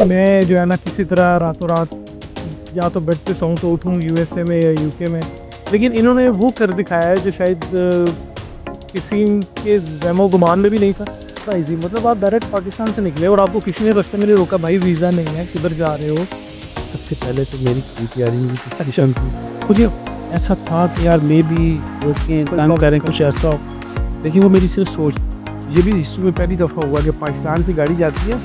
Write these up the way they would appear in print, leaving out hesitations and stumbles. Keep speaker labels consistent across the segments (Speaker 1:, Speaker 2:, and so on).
Speaker 1: मैं जो है ना किसी तरह रातों रात या तो बेड पे सोऊं तो उठूं यूएसए में या यूके में। लेकिन इन्होंने वो कर दिखाया है जो शायद किसी के वहमो गुमान में भी नहीं था। इतना ईजी, मतलब आप डायरेक्ट पाकिस्तान से निकले और आपको किसी ने रास्ते में नहीं रोका, भाई वीज़ा नहीं है, किधर जा रहे हो।
Speaker 2: सबसे पहले तो मेरी पूरी तैयारी हुई थी सिस्टम की।
Speaker 1: मुझे
Speaker 2: ऐसा था कि यार मे भी रोकें तंग करें कुछ ऐसा हो, लेकिन वो मेरी सिर्फ सोच। ये भी हिस्ट्री में पहली दफ़ा हुआ कि पाकिस्तान से गाड़ी जाती है,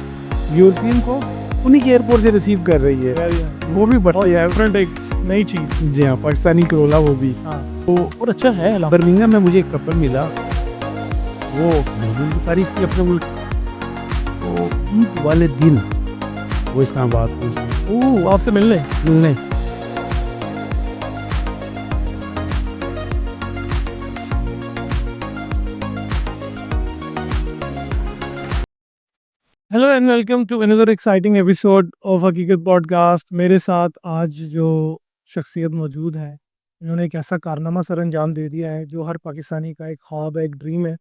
Speaker 2: यूरोपियन को उन्हीं के एयरपोर्ट से रिसीव कर रही है। वो भी बड़ा
Speaker 1: डिफरेंट एक नई चीज़।
Speaker 2: जी हाँ, पाकिस्तानी करोला वो भी।
Speaker 1: हाँ, तो और अच्छा है।
Speaker 2: बर्मिंघम में मुझे एक कपल मिला, वो महबूब की तारीफ की अपने मुल्क। तो ईद वाले दिन वो इस्लामाबाद पहुंचे
Speaker 1: ओह, आपसे मिलने।
Speaker 2: मिलने।
Speaker 1: Hello and welcome to another exciting episode of Haqeeqat podcast. मेरे साथ आज जो शख्सियत मौजूद है, इन्होंने एक ऐसा कारनामा सर अंजाम दे दिया है जो हर पाकिस्तानी का एक ख्वाब है, एक ड्रीम है।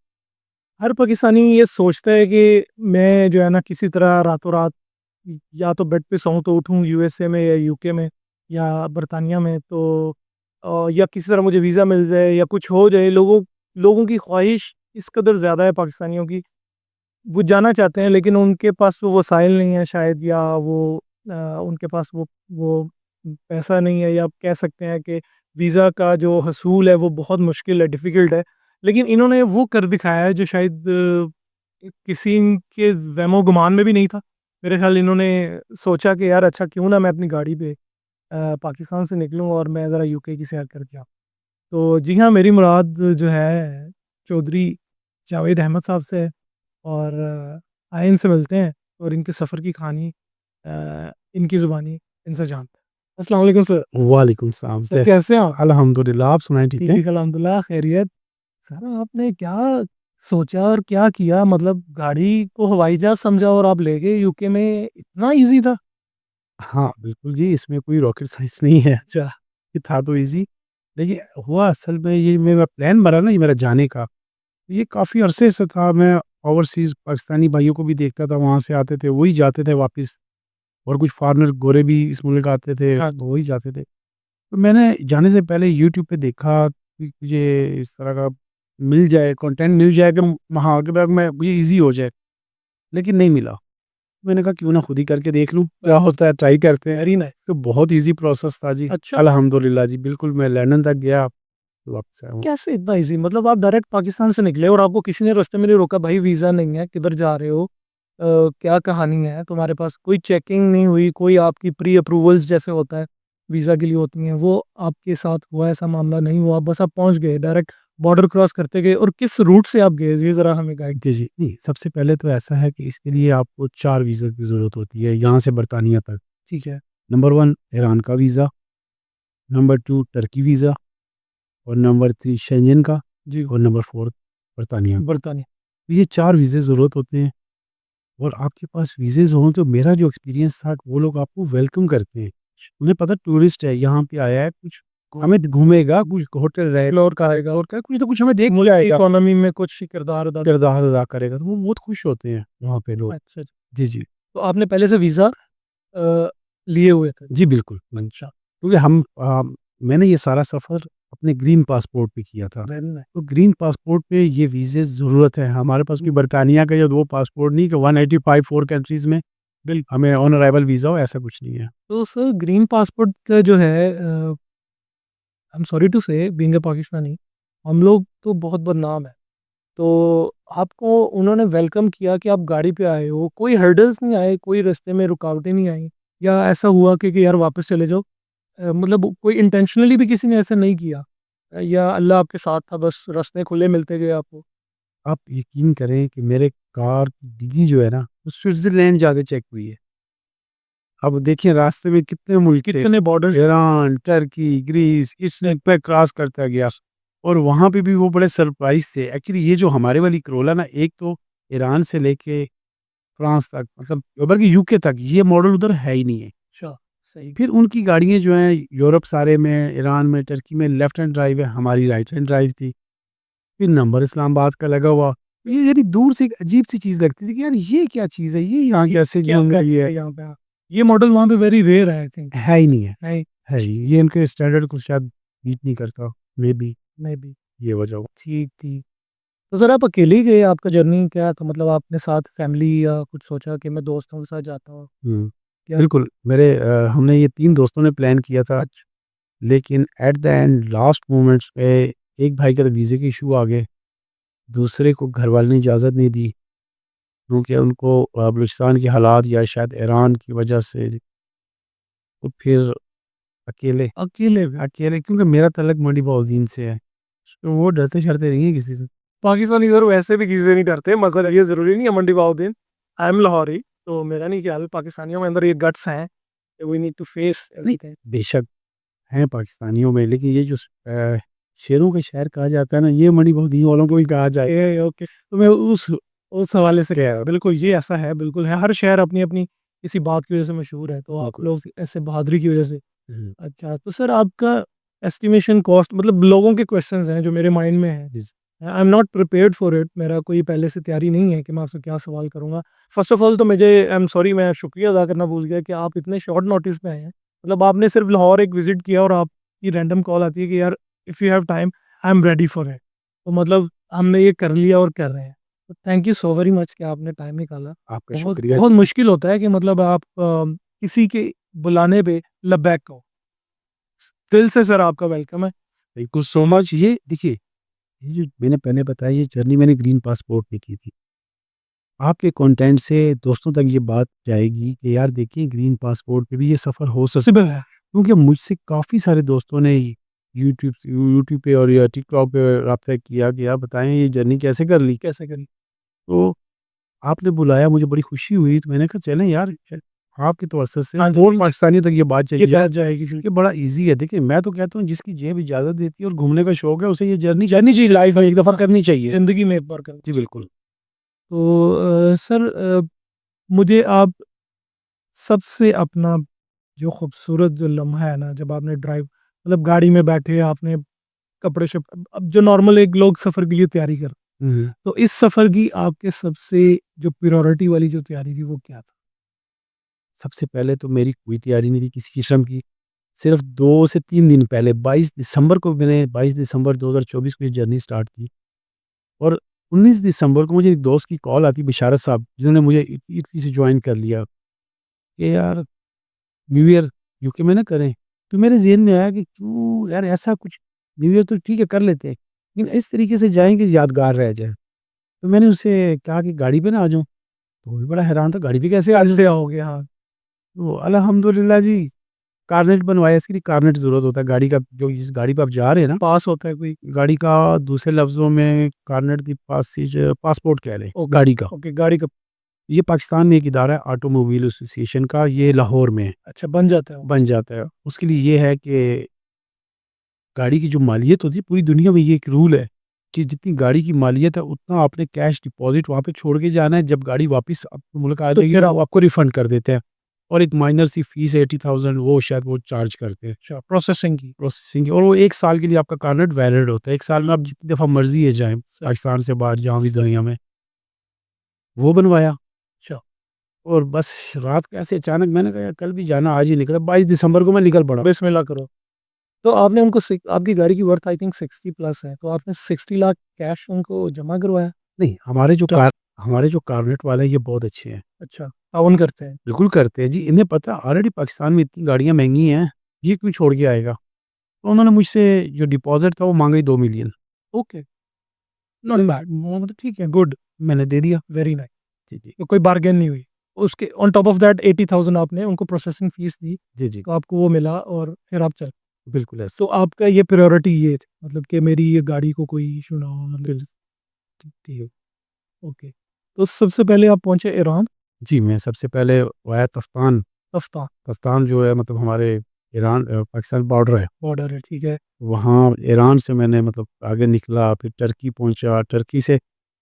Speaker 1: हर पाकिस्तानी ये सोचता है कि मैं जो है ना किसी तरह रातों रात या तो बेड पे सोऊं तो उठूं यूएसए में या यूके में या बरतानिया में, तो या किसी तरह मुझे वीज़ा मिल जाए या कुछ हो जाए। लोगों लोगों की ख्वाहिश इस कदर ज़्यादा है पाकिस्तानियों की, वो जाना चाहते हैं लेकिन उनके पास वो वसाइल नहीं है शायद, या वो उनके पास वो पैसा नहीं है, या आप कह सकते हैं कि वीज़ा का जो हसूल है वो बहुत मुश्किल है, डिफ़िकल्ट है। लेकिन इन्होंने वो कर दिखाया है जो शायद किसी के वहमो गुमान में भी नहीं था। मेरे ख्याल इन्होंने सोचा कि यार अच्छा क्यों ना मैं अपनी गाड़ी पे पाकिस्तान से निकलूँ और मैं ज़रा यूके की सैर करके आऊँ। तो जी हाँ, मेरी मुराद जो है चौधरी जावेद अहमद साहब से है, और आए इनसे मिलते हैं और इनके सफ़र की कहानी इनकी ज़ुबानी इनसे जानते हैं। अस्सलाम वालेकुम सर।
Speaker 2: वालेकुम सलाम।
Speaker 1: सर कैसे हैं आप?
Speaker 2: अल्हम्दुलिल्लाह, आप सुनाएं ठीक है?
Speaker 1: ठीक, अल्हम्दुलिल्लाह खैरियत। सर आपने क्या सोचा और क्या किया, मतलब गाड़ी को हवाई जहाज़ समझा और आप ले गए यूके में, इतना ईज़ी था?
Speaker 2: हाँ, बिल्कुल जी, इसमें कोई रॉकेट साइंस नहीं है।
Speaker 1: अच्छा।
Speaker 2: ये था तो ईज़ी, देखिए हुआ असल में ये मेरा प्लान बना ना ये मेरा जाने का, ये काफ़ी अरसे से था। मैं ओवरसीज़ पाकिस्तानी भाइयों को भी देखता था, वहाँ से आते थे, वही जाते थे वापस। और कुछ फॉरेनर गोरे भी इस मुल्क आते थे,
Speaker 1: हाँ।
Speaker 2: तो वही जाते थे। तो मैंने जाने से पहले यूट्यूब पे देखा कि मुझे इस तरह का मिल जाए, कंटेंट मिल जाए कि वहाँ आगे बैग में ये ईज़ी हो जाए, लेकिन नहीं मिला। मैंने कहा क्यों ना खुद ही करके देख लूँ, क्या होता है, ट्राई करते हैं।
Speaker 1: Very nice.
Speaker 2: तो बहुत ईज़ी प्रोसेस था जी।
Speaker 1: अच्छा,
Speaker 2: अल्हम्दुलिल्लाह जी, बिल्कुल मैं लंदन तक गया, वापस आया हूँ।
Speaker 1: कैसे इतना ईज़ी? मतलब आप डायरेक्ट पाकिस्तान से निकले और आपको किसी ने रास्ते में नहीं रोका, भाई वीज़ा नहीं है, किधर जा रहे हो? क्या कहानी है तुम्हारे पास? कोई चेकिंग नहीं हुई, कोई आपकी प्री अप्रूवल्स जैसे होता है, वीज़ा के लिए होती हैं, वो आपके साथ हुआ? ऐसा मामला नहीं हुआ, बस आप पहुँच गए, डायरेक्ट बॉर्डर क्रॉस करते गए। और किस रूट से आप गए, ये ज़रा हमें गाइड।
Speaker 2: जी, जी। नहीं, सबसे पहले तो ऐसा है कि इसके लिए आपको 4 वीज़ा की ज़रूरत होती है, यहाँ से बरतानिया तक।
Speaker 1: ठीक है।
Speaker 2: नंबर 1 ईरान का वीज़ा, नंबर 2 टर्की वीज़ा, और नंबर 3 शेंजन का,
Speaker 1: जी।
Speaker 2: और नंबर 4 बरतानिया का।
Speaker 1: बरतानिया।
Speaker 2: तो ये 4 वीज़े ज़रूरत होते हैं, और आपके पास वीज़ेज़ हों तो मेरा जो एक्सपीरियंस था, वो लोग आपको वेलकम करते हैं। उन्हें पता टूरिस्ट है, यहाँ पे आया है, कुछ हमें घूमेगा, कुछ होटल रहे
Speaker 1: एक्सप्लोर करेगा
Speaker 2: और क्या, कुछ ना कुछ हमें देख के
Speaker 1: मुल्क की
Speaker 2: जाएगा,
Speaker 1: इकोनॉमी में कुछ किरदार अदा।
Speaker 2: किरदार अदा करेगा, तो वो बहुत खुश होते हैं वहाँ पे लोग।
Speaker 1: अच्छा, अच्छा।
Speaker 2: जी, जी।
Speaker 1: तो आपने पहले से वीज़ा लिए हुए थे?
Speaker 2: जी, बिल्कुल।
Speaker 1: अच्छा।
Speaker 2: क्योंकि मैंने ये सारा सफ़र अपने ग्रीन पासपोर्ट पे किया था।
Speaker 1: Very nice.
Speaker 2: तो ग्रीन पासपोर्ट पे ये वीज़े ज़रूरत है। हमारे पास कोई बरतानिया का या 2 पासपोर्ट नहीं कि 185 4 कंट्रीज़ में हमें ऑन अराइवल वीज़ा हो, ऐसा कुछ नहीं है।
Speaker 1: तो सर ग्रीन पासपोर्ट का जो है, आई एम सॉरी टू से बीइंग अ पाकिस्तानी, हम लोग तो बहुत बदनाम है। तो आपको उन्होंने वेलकम किया कि आप गाड़ी पे आए हो, कोई हर्डल्स नहीं आए, कोई रास्ते में रुकावटें नहीं आई, या ऐसा हुआ कि यार वापस चले जाओ? मतलब कोई इंटेंशनली भी किसी ने ऐसा नहीं किया, या अल्लाह आपके साथ था, बस रास्ते खुले मिलते गए आपको?
Speaker 2: आप यकीन करें कि मेरे कार की डिग्गी जो है ना, वो स्विट्ज़रलैंड जाके चेक हुई है। अब देखिए रास्ते में कितने मुल्क थे,
Speaker 1: कितने बॉर्डर्स?
Speaker 2: ईरान, टर्की, ग्रीस, इस पे क्रॉस करता गया, और वहाँ पे भी वो बड़े सरप्राइज़ थे। एक्चुअली ये जो हमारे वाली करोला ना, एक तो ईरान से लेके फ्रांस तक, मतलब बल्कि यूके तक, ये मॉडल उधर है ही नहीं है।
Speaker 1: अच्छा, सही।
Speaker 2: फिर उनकी गाड़ियाँ जो हैं यूरोप सारे में, ईरान में, टर्की में लेफ्ट हैंड ड्राइव है, हमारी राइट हैंड ड्राइव थी। फिर नंबर इस्लामाबाद का लगा हुआ। ये यानी दूर से एक अजीब-सी चीज़ लगती थी कि यार ये क्या चीज़ है? ये यहाँ कैसे
Speaker 1: क्या
Speaker 2: घूम
Speaker 1: कर
Speaker 2: रही है?
Speaker 1: यहाँ पे? ये मॉडल वहाँ पे वेरी रेयर है आई थिंक।
Speaker 2: है ही नहीं है।
Speaker 1: नहीं,
Speaker 2: है ही ये इनके स्टैंडर्ड को शायद बीट नहीं करता, मे बी
Speaker 1: मे बी।
Speaker 2: ये वजह हो।
Speaker 1: ठीक थी। तो सर आप अकेले ही गए? आपका जर्नी क्या था? मतलब आपने साथ फैमिली या कुछ सोचा कि मैं दोस्तों के साथ जाता हूँ?
Speaker 2: हुँ,
Speaker 1: क्या?
Speaker 2: बिल्कुल हमने ये 3 दोस्तों ने प्लान किया था,
Speaker 1: अच्छा।
Speaker 2: लेकिन at the end last moments पे एक भाई का तो वीज़े के इश्यू आ गए, दूसरे को घरवालों ने इजाज़त नहीं दी, क्योंकि उनको बलूचिस्तान के हालात या शायद ईरान की वजह से, तो फिर अकेले
Speaker 1: अकेले भी?
Speaker 2: अकेले क्योंकि मेरा तल्लक मंडी बहाउद्दीन से है, तो वो डरते-शरते नहीं है किसी से।
Speaker 1: पाकिस्तानी सर वैसे भी किसी से नहीं डरते, मगर ये ज़रूरी नहीं है मंडी बहाउद्दीन। आई एम लाहौरी, तो मेरा नहीं ख्याल पाकिस्तानियों में अंदर ये गट्स हैं, वी नीड टू फेस
Speaker 2: नहीं,
Speaker 1: एवरीथिंग।
Speaker 2: बेशक हैं पाकिस्तानियों में, लेकिन ये जो शेरों का शहर कहा जाता है ना, ये मंडी बहाउद्दीन वालों को ही कहा जाए।
Speaker 1: ए ओके, तो मैं उस हवाले से कह रहा हूँ। बिल्कुल, ये ऐसा है, बिल्कुल है। हर शहर अपनी-अपनी किसी बात की वज़ह से मशहूर है, तो आप
Speaker 2: बिल्कुल।
Speaker 1: लोग ऐसे बहादुरी की वज़ह से।
Speaker 2: हुँ,
Speaker 1: अच्छा, तो सर आपका एस्टिमेशन कॉस्ट, मतलब लोगों के क्वेश्चंस हैं जो मेरे माइंड में हैं।
Speaker 2: जी,
Speaker 1: I am not prepared for it, मेरा कोई पहले से तैयारी नहीं है कि मैं आपसे क्या सवाल करूँगा। फर्स्ट ऑफ ऑल तो मुझे आई एम सॉरी, मैं शुक्रिया अदा करना भूल गया कि आप इतने शॉर्ट नोटिस पे आए हैं। मतलब आपने सिर्फ लाहौर एक विज़िट किया और आपकी रैंडम कॉल आती है कि यार if you have time I am ready for it. तो मतलब हमने ये कर लिया और कर रहे हैं। तो thank you so very much कि आपने टाइम निकाला।
Speaker 2: आपका
Speaker 1: बहुत
Speaker 2: शुक्रिया।
Speaker 1: बहुत मुश्किल होता है कि मतलब आप किसी के बुलाने पे लब्बैक कहो। दिल से सर आपका वेलकम है।
Speaker 2: Thank you so much. ये देखिए, ये जो मैंने पहले बताया, ये जर्नी मैंने ग्रीन पासपोर्ट पे की थी। आपके कंटेंट से दोस्तों तक ये बात जाएगी कि यार देखिए, ग्रीन पासपोर्ट पे भी ये सफ़र हो सकता
Speaker 1: पॉसिबल है।
Speaker 2: है, क्योंकि मुझसे काफ़ी सारे दोस्तों ने यूट्यूब पे और या टिकटॉक पे राब्ता किया कि आप बताएँ ये जर्नी कैसे कर ली?
Speaker 1: कैसे करी?
Speaker 2: तो आपने बुलाया, मुझे बड़ी खुशी हुई, तो मैंने कहा चलें यार, आपकी तवज्जो से
Speaker 1: हाँ
Speaker 2: और
Speaker 1: जी,
Speaker 2: पाकिस्तानियों तक ये बात
Speaker 1: ये
Speaker 2: चली जाए।
Speaker 1: पहुँच जाएगी जी।
Speaker 2: ये बड़ा ईज़ी है। देखिए, मैं तो कहता हूँ जिसकी जेब इजाज़त देती है और घूमने का शौक है, उसे ये जर्नी करनी चाहिए, लाइफ़ में एक दफ़ा करनी चाहिए।
Speaker 1: ज़िंदगी में एक बार करनी
Speaker 2: जी,
Speaker 1: चाहिए।
Speaker 2: बिल्कुल।
Speaker 1: तो सर मुझे आप सबसे अपना जो खूबसूरत जो लम्हा है ना, जब आपने ड्राइव, मतलब गाड़ी में बैठे आपने कपड़े शप अब जो नॉर्मल एक लोग सफ़र के लिए तैयारी कर,
Speaker 2: हुँ, हुँ।
Speaker 1: तो इस सफ़र की आपके सबसे जो प्रायोरिटी वाली जो तैयारी थी वो क्या था?
Speaker 2: सबसे पहले तो मेरी कोई तैयारी नहीं थी किसी किस्म की। सिर्फ़ 2 से 3 दिन पहले 22 दिसंबर 2024 को ये जर्नी स्टार्ट की, और 19 दिसंबर को मुझे एक दोस्त की कॉल आती, बिशारत साहब, जिन्होंने मुझे इटली से जॉइन कर लिया, कि यार न्यू ईयर यूके में ना करें। तो मेरे ज़हन में आया कि क्यों यार ऐसा कुछ, न्यू ईयर तो ठीक है कर लेते हैं, लेकिन इस तरीके से जाएँ कि यादगार रह जाए। तो मैंने उससे कहा कि गाड़ी पे ना आ जाऊँ? तो वो भी बड़ा हैरान था, गाड़ी पे कैसे आ जाऊँ?
Speaker 1: कैसे आओगे? हाँ,
Speaker 2: तो अल्हम्दुलिल्लाह जी, कार्नेट बनवाया। इसके लिए कार्नेट ज़रूरत होता है गाड़ी का, जो इस गाड़ी पे आप जा रहे हैं ना,
Speaker 1: पास होता है कोई?
Speaker 2: गाड़ी का दूसरे लफ्ज़ों में कार्नेट दी पासेज पासपोर्ट कह लें
Speaker 1: ओके,
Speaker 2: गाड़ी का।
Speaker 1: ओके, गाड़ी का।
Speaker 2: ये पाकिस्तान में एक इदारा है ऑटोमोबाइल एसोसिएशन का, ये लाहौर में है,
Speaker 1: अच्छा, बन जाता है वो।
Speaker 2: बन जाता है। उसके लिए ये है कि गाड़ी की जो मालियत होती है, पूरी दुनिया में ये एक रूल है कि जितनी गाड़ी की मालियत है, उतना आपने कैश डिपॉज़िट वहाँ पे छोड़ के जाना है। जब गाड़ी वापस आपके मुल्क आ
Speaker 1: तो
Speaker 2: जाएगी,
Speaker 1: फिर
Speaker 2: तो
Speaker 1: आप
Speaker 2: वो आपको रिफ़ंड कर देते हैं, और एक माइनर सी फ़ीस है 80,000, वो शायद वो चार्ज करते हैं
Speaker 1: अच्छा प्रोसेसिंग की।
Speaker 2: प्रोसेसिंग की, और वो 1 साल के लिए आपका कार्नेट वैलिड होता है। 1 साल में आप जितनी दफ़ा मर्ज़ी है जाएँ,
Speaker 1: सही,
Speaker 2: पाकिस्तान से बाहर जहाँ भी
Speaker 1: सही।
Speaker 2: दुनिया में। वो बनवाया,
Speaker 1: अच्छा,
Speaker 2: और बस रात को ऐसे अचानक मैंने कहा यार कल भी जाना, आज ही निकला। 22 दिसंबर को मैं निकल पड़ा।
Speaker 1: बिस्मिल्लाह करो। तो आपने उनको आपकी गाड़ी की वर्थ आई थिंक 60 प्लस है, तो आपने 60 लाख कैश उनको जमा करवाया?
Speaker 2: नहीं, हमारे जो कार्नेट वाले हैं, ये बहुत अच्छे हैं।
Speaker 1: अच्छा, ताउन करते हैं।
Speaker 2: बिल्कुल करते हैं जी, इन्हें पता है ऑलरेडी पाकिस्तान में इतनी गाड़ियाँ महँगी हैं, ये क्यों छोड़ के आएगा? तो उन्होंने मुझसे जो डिपॉज़िट था वो माँगा ही 2 मिलियन।
Speaker 1: ओके, नॉट बैड, मतलब ठीक है, गुड,
Speaker 2: मैंने दे दिया।
Speaker 1: Very nice.
Speaker 2: जी, जी।
Speaker 1: तो कोई बार्गेन नहीं हुई। उसके ऑन टॉप ऑफ दैट 80,000 आपने उनको प्रोसेसिंग फीस दी,
Speaker 2: जी, जी।
Speaker 1: तो आपको वो मिला और फिर आप चल।
Speaker 2: बिल्कुल ऐसे।
Speaker 1: तो आपका ये प्रायोरिटी ये थी, मतलब कि मेरी ये गाड़ी को कोई इश्यू ना हो, मतलब
Speaker 2: बिल
Speaker 1: ठीक है, ओके। तो सबसे पहले आप पहुँचे ईरान,
Speaker 2: जी, मैं सबसे पहले वाया तफ्तान।
Speaker 1: तफ्ता
Speaker 2: तफ्तान जो है मतलब हमारे पाकिस्तान बॉर्डर है।
Speaker 1: बॉर्डर है, ठीक है।
Speaker 2: वहाँ ईरान से मैंने मतलब आगे निकला, फिर टर्की पहुँचा। टर्की से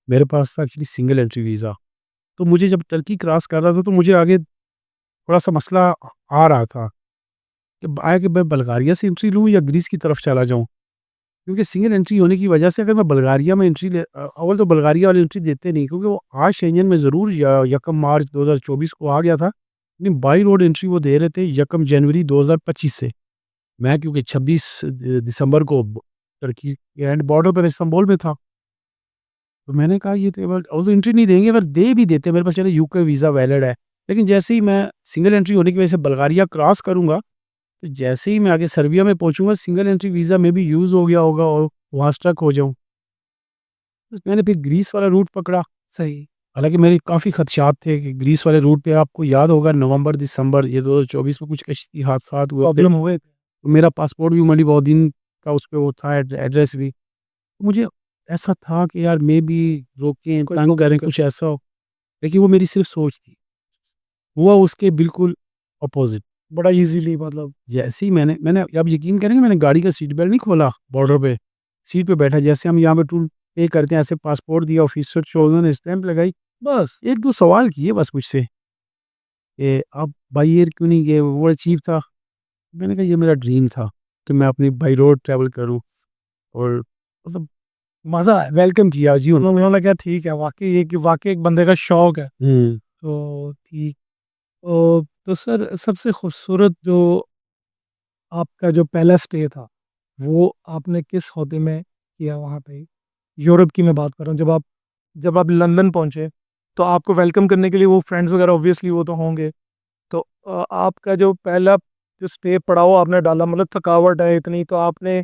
Speaker 2: मेरे पास था एक्चुअली सिंगल एंट्री वीज़ा। तो मुझे जब टर्की क्रॉस कर रहा था, तो मुझे आगे थोड़ा-सा मसला आ रहा था कि मैं बल्गारिया से एंट्री लूँ या ग्रीस की तरफ चला जाऊँ? क्योंकि सिंगल एंट्री होने की वजह से अगर मैं बल्गारिया में अव्वल तो बल्गारिया वाले एंट्री देते नहीं, क्योंकि वो आज शेंजन में ज़रूर या 1 मार्च 2024 को आ गया था, नहीं, बाई रोड एंट्री वो दे रहे थे 1 जनवरी 2025 से। मैं क्योंकि 26 दिसंबर को टर्की के एंड बॉर्डर पर इस्तांबुल में था। तो मैंने कहा ये तो वो तो एंट्री नहीं देंगे, अगर दे भी देते मेरे पास चलो यूके वीज़ा वैलिड है। लेकिन जैसे ही मैं सिंगल एंट्री होने की वजह से बल्गारिया क्रॉस करूँगा, तो जैसे ही मैं आगे सर्बिया में पहुँचूँगा सिंगल एंट्री वीज़ा में भी यूज़ हो गया होगा और वहाँ स्ट्रक हो जाऊँ। बस मैंने फिर ग्रीस वाला रूट पकड़ा।
Speaker 1: सही।
Speaker 2: हालाँकि मेरे काफ़ी खदशात थे कि ग्रीस वाले रूट पे आपको याद होगा नवंबर, दिसंबर ये 2024 में कुछ कश्ती हादसात हुए थे।
Speaker 1: प्रॉब्लम हुए थे।
Speaker 2: तो मेरा पासपोर्ट भी मली बहुत दिन का उस पे वो था एड्रेस भी। मुझे ऐसा था कि यार मे बी रोकें,
Speaker 1: कोई
Speaker 2: तंग करें,
Speaker 1: दिक्कत
Speaker 2: कुछ ऐसा हो। लेकिन वो मेरी सिर्फ़ सोच थी। हुआ उसके बिल्कुल अपोज़िट।
Speaker 1: बड़ा ईज़िली मतलब
Speaker 2: जैसे ही मैंने आप यकीन करेंगे मैंने गाड़ी का सीट बेल्ट नहीं खोला बॉर्डर पे, सीट पे बैठा जैसे हम यहाँ पे टूल पे करते हैं ऐसे पासपोर्ट दिया ऑफिसर से उन्होंने स्टैम्प लगाई, बस 1-2 सवाल किए बस मुझसे कि आप बाई एयर क्यों नहीं गए? वो बड़ा चीप था। मैंने कहा ये मेरा ड्रीम था कि मैं अपनी बाई रोड ट्रैवल करूँ और मतलब
Speaker 1: मज़ा आया।
Speaker 2: वेलकम किया जी
Speaker 1: उन्होंने कहा ठीक है, वाक़ई ये कि वाक़ई एक बंदे का शौक है।
Speaker 2: हुँ।
Speaker 1: तो ठीक। तो सर सबसे खूबसूरत जो आपका जो पहला स्टे था, वो आपने किस ओहदे में किया वहाँ पे? यूरोप की मैं बात कर रहा हूँ। जब आप लंदन पहुँचे, तो आपको वेलकम करने के लिए वो फ्रेंड्स वगैरह ऑब्वियसली वो तो होंगे। तो आपका जो पहला जो स्टे पड़ाव आपने डाला मतलब थकावट है इतनी, तो आपने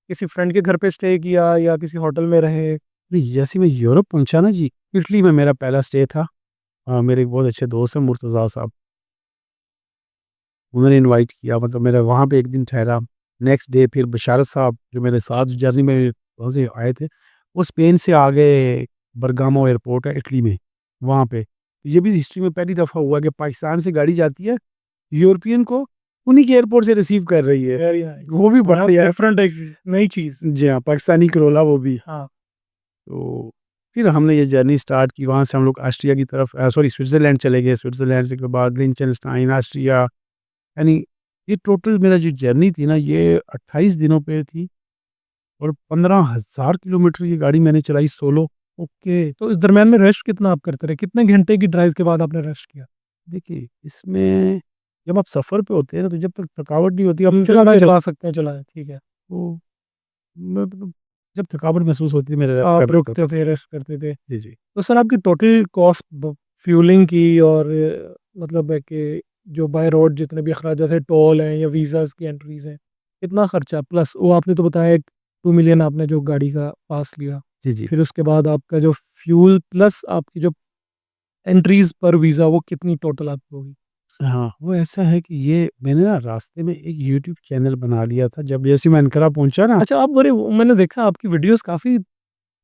Speaker 1: किसी फ्रेंड के घर पे स्टे किया या किसी होटल में रहे?
Speaker 2: नहीं, जैसे ही मैं यूरोप पहुँचा ना जी, इटली में मेरा पहला स्टे था। मेरे एक बहुत अच्छे दोस्त हैं मुर्तज़ा साहब, उन्होंने इनवाइट किया मतलब मेरा वहाँ पे 1 दिन ठहरा। नेक्स्ट डे फिर बशारत साहब जो मेरे साथ जर्नी में वहाँ से आए थे, वो स्पेन से आ गए बरगामो एयरपोर्ट है इटली में, वहाँ पे। ये भी हिस्ट्री में पहली दफ़ा हुआ कि पाकिस्तान से गाड़ी जाती है, यूरोपियन को उन्हीं के एयरपोर्ट से रिसीव कर रही है।
Speaker 1: Very nice.
Speaker 2: वो भी बड़ा
Speaker 1: बहुत डिफरेंट एक नई चीज़।
Speaker 2: जी हाँ, पाकिस्तानी करोला वो भी।
Speaker 1: हाँ।
Speaker 2: तो फिर हमने ये जर्नी स्टार्ट की, वहाँ से हम लोग ऑस्ट्रिया की तरफ सॉरी स्विट्ज़रलैंड चले गए, स्विट्ज़रलैंड से के बाद लिंचेनस्टाइन, ऑस्ट्रिया यानी ये टोटल मेरा जो जर्नी थी ना ये 28 दिनों पे थी और 15,000 किलोमीटर की गाड़ी मैंने चलाई सोलो।
Speaker 1: ओके, तो इस दरमियान में रेस्ट कितना आप करते रहे? कितने घंटे की ड्राइव के बाद आपने रेस्ट किया?
Speaker 2: देखिए, इसमें जब आप सफ़र पे होते हैं ना तो जब तक थकावट नहीं होती आप
Speaker 1: चलाना
Speaker 2: चलते रहो।
Speaker 1: चला सकते हैं, चलाएँ, ठीक है।
Speaker 2: तो मैं मतलब जब थकावट महसूस होती है मेरे
Speaker 1: आप
Speaker 2: रेस्ट
Speaker 1: रुकते
Speaker 2: करता हूँ।
Speaker 1: थे, रेस्ट करते थे।
Speaker 2: जी, जी।
Speaker 1: तो सर आपकी टोटल कॉस्ट फ्यूलिंग की और मतलब है कि जो बाय रोड जितने भी अखराजात है, टोल हैं या वीज़ाज़ की एंट्रीज़ हैं, कितना खर्चा? प्लस वो आपने तो बताया 2 मिलियन आपने जो गाड़ी का पास लिया।
Speaker 2: जी, जी।
Speaker 1: फिर उसके बाद आपका जो फ्यूल प्लस आपकी जो एंट्रीज़ पर वीज़ा वो कितनी टोटल आपकी होगी?
Speaker 2: हाँ, वो ऐसा है कि ये मैंने ना रास्ते में एक यूट्यूब चैनल बना लिया था जब जैसे मैं अनकरा पहुँचा ना।
Speaker 1: अच्छा, आप बड़े मैंने देखा आपकी वीडियोज़ काफ़ी